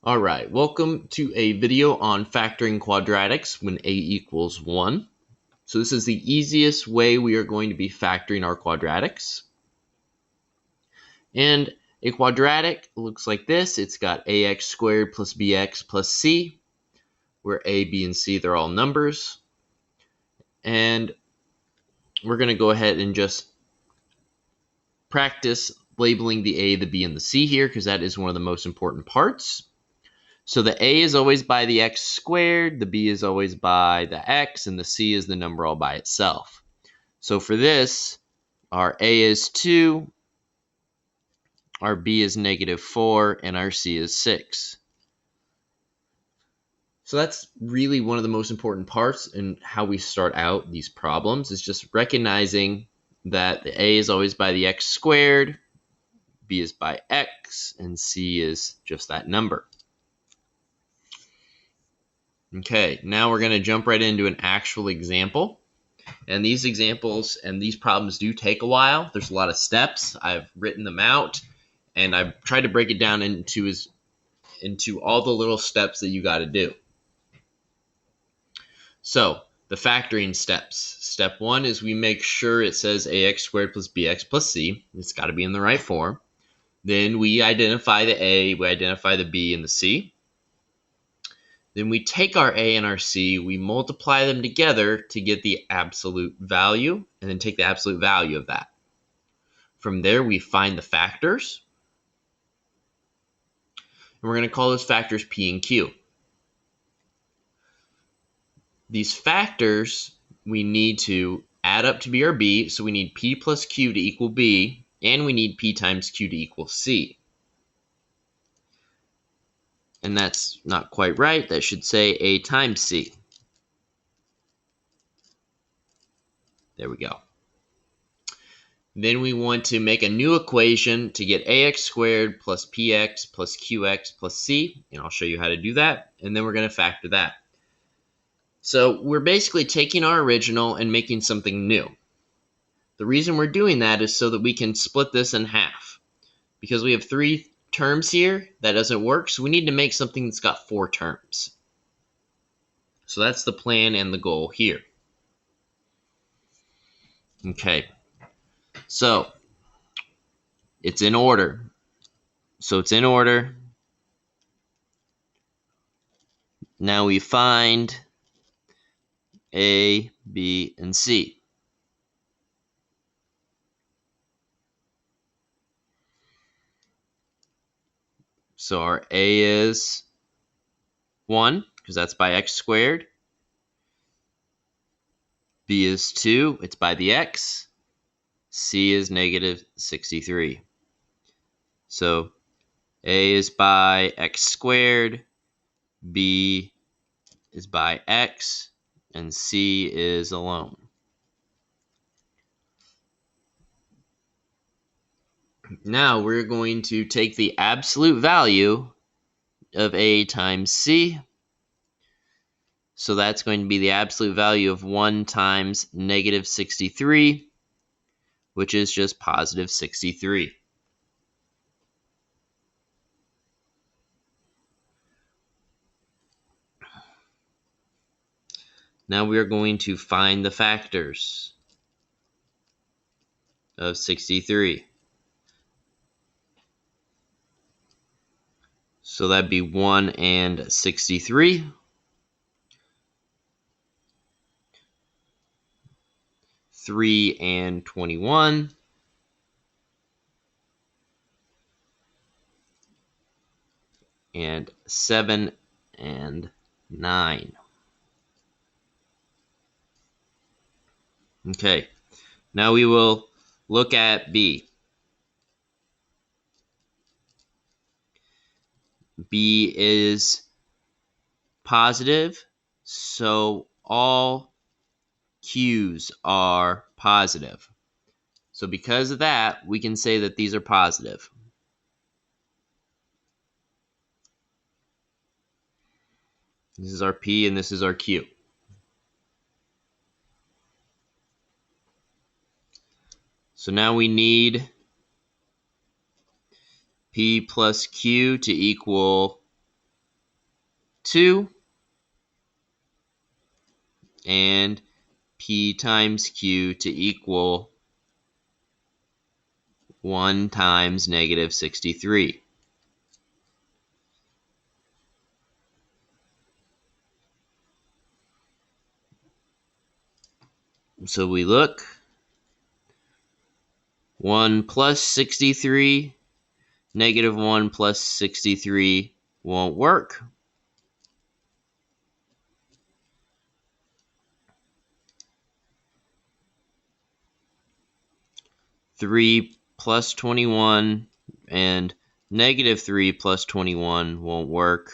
Alright, welcome to a video on factoring quadratics when a equals 1. So this is the easiest way we are going to be factoring our quadratics. And a quadratic looks like this. It's got ax squared plus bx plus c, where a, b, and c, they're all numbers. And we're going to go ahead and just practice labeling the a, the b, and the c here, because that is one of the most important parts. So the a is always by the x squared, the b is always by the x, and the c is the number all by itself. So for this, our a is 2, our b is -4, and our c is 6. So that's really one of the most important parts in how we start out these problems, is just recognizing that the a is always by the x squared, b is by x, and c is just that number. Okay, now we're going to jump right into an actual example. And these examples and these problems do take a while. There's a lot of steps. I've written them out, and I've tried to break it down into all the little steps that you got to do. So the factoring steps. Step 1 is we make sure it says ax squared plus bx plus c. It's got to be in the right form. Then we identify the a, we identify the b, and the c. Then we take our a and our c, we multiply them together to get the absolute value, and then take the absolute value of that. From there, we find the factors, and we're going to call those factors p and q. These factors we need to add up to be our b, so we need p plus q to equal b, and we need p times q to equal c. And that's not quite right. That should say a times c. There we go. Then we want to make a new equation to get ax squared plus px plus qx plus c, and I'll show you how to do that, and then we're going to factor that. So we're basically taking our original and making something new. The reason we're doing that is so that we can split this in half. Because we have 3 terms here, that doesn't work, so we need to make something that's got 4 terms. So that's the plan and the goal here. Okay, so it's in order. So it's in order. Now we find A, B, and C. So our A is 1, because that's by x squared. B is 2, it's by the x. C is -63. So A is by x squared, B is by x, and C is alone. Now we're going to take the absolute value of A times C. So that's going to be the absolute value of 1 times -63, which is just positive 63. Now we are going to find the factors of 63. So that'd be 1 and 63. 3 and 21. And 7 and 9. Okay, now we will look at B. B is positive, so all Q's are positive. So because of that, we can say that these are positive. This is our P and this is our Q. So now we need P plus Q to equal 2, and P times Q to equal 1 times negative 63. So we look, 1 plus 63, negative 1 plus 63 won't work. Three plus 21 and negative 3 plus 21 won't work.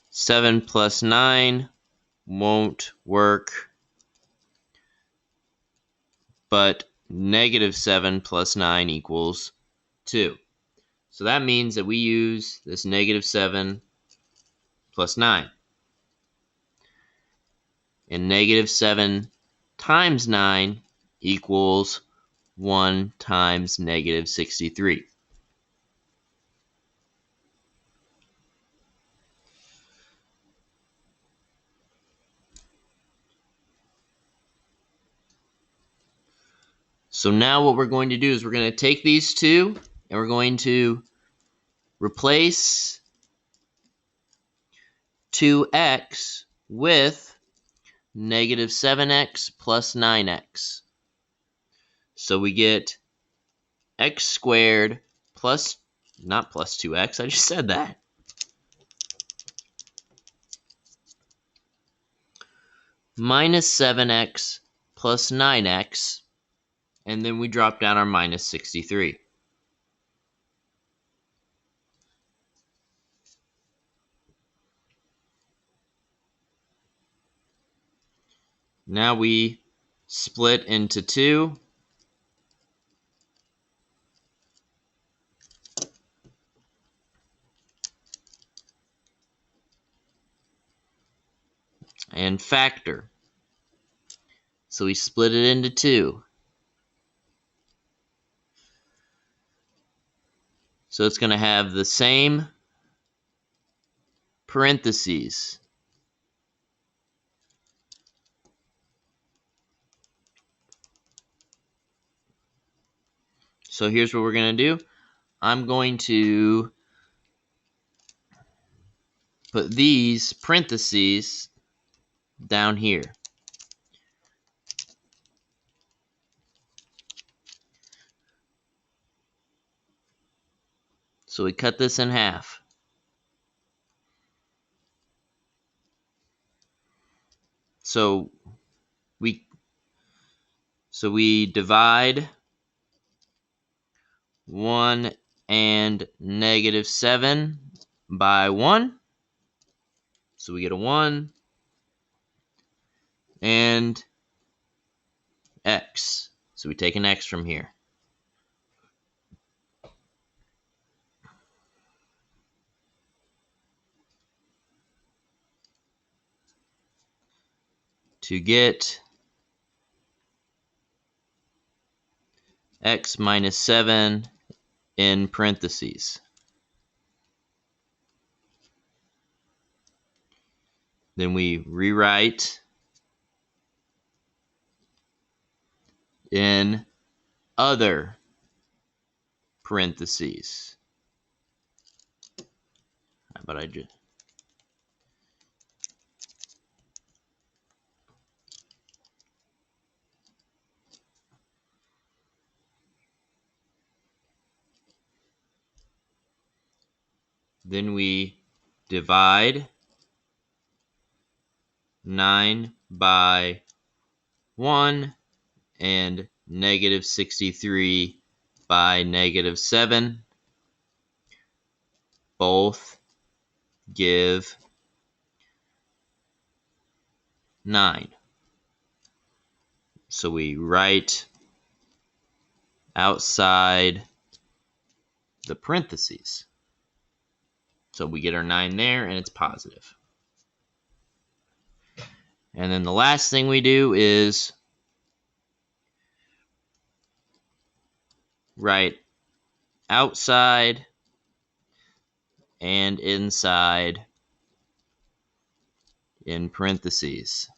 Seven plus 9 won't work, but negative 7 plus 9 equals 2. So that means that we use this negative 7 plus 9. And negative 7 times 9 equals 1 times negative 63. So now what we're going to do is we're going to take these two and we're going to replace 2x with negative 7x plus 9x. So we get x squared plus, not plus 2x, I just said that. Minus 7x plus 9x, and then we drop down our minus 63. Now we split into 2. And factor. So we split it into 2. So it's going to have the same parentheses. So here's what we're going to do. I'm going to put these parentheses down here. So we cut this in half. So we divide 1 and negative 7 by 1. So we get a 1 and x. So we take an x from here. To get x minus 7 in parentheses. Then we rewrite in other parentheses. But I just then we divide 9 by 1 and negative 63 by negative 7. Both give 9. So we write outside the parentheses. So we get our 9 there, and it's positive. And then the last thing we do is write outside and inside in parentheses.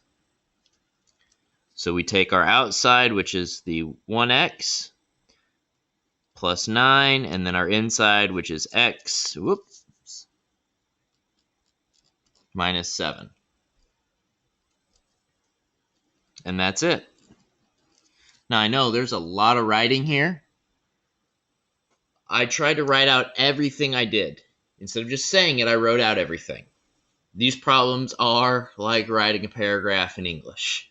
So we take our outside, which is the 1x, plus 9, and then our inside, which is x, minus 7. And that's it. Now I know there's a lot of writing here. I tried to write out everything I did. Instead of just saying it, I wrote out everything. These problems are like writing a paragraph in English.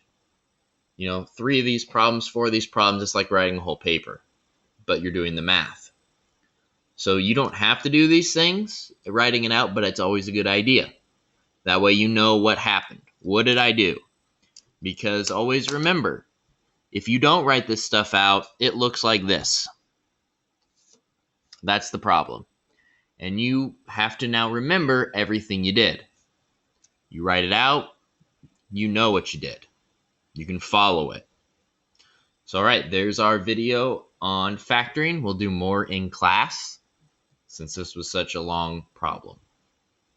3 of these problems, 4 of these problems, it's like writing a whole paper, but you're doing the math. So you don't have to do these things, writing it out, but it's always a good idea. That way you know what happened. What did I do? Because always remember, if you don't write this stuff out, it looks like this. That's the problem. And you have to now remember everything you did. You write it out, you know what you did. You can follow it. So, all right, there's our video on factoring. We'll do more in class since this was such a long problem.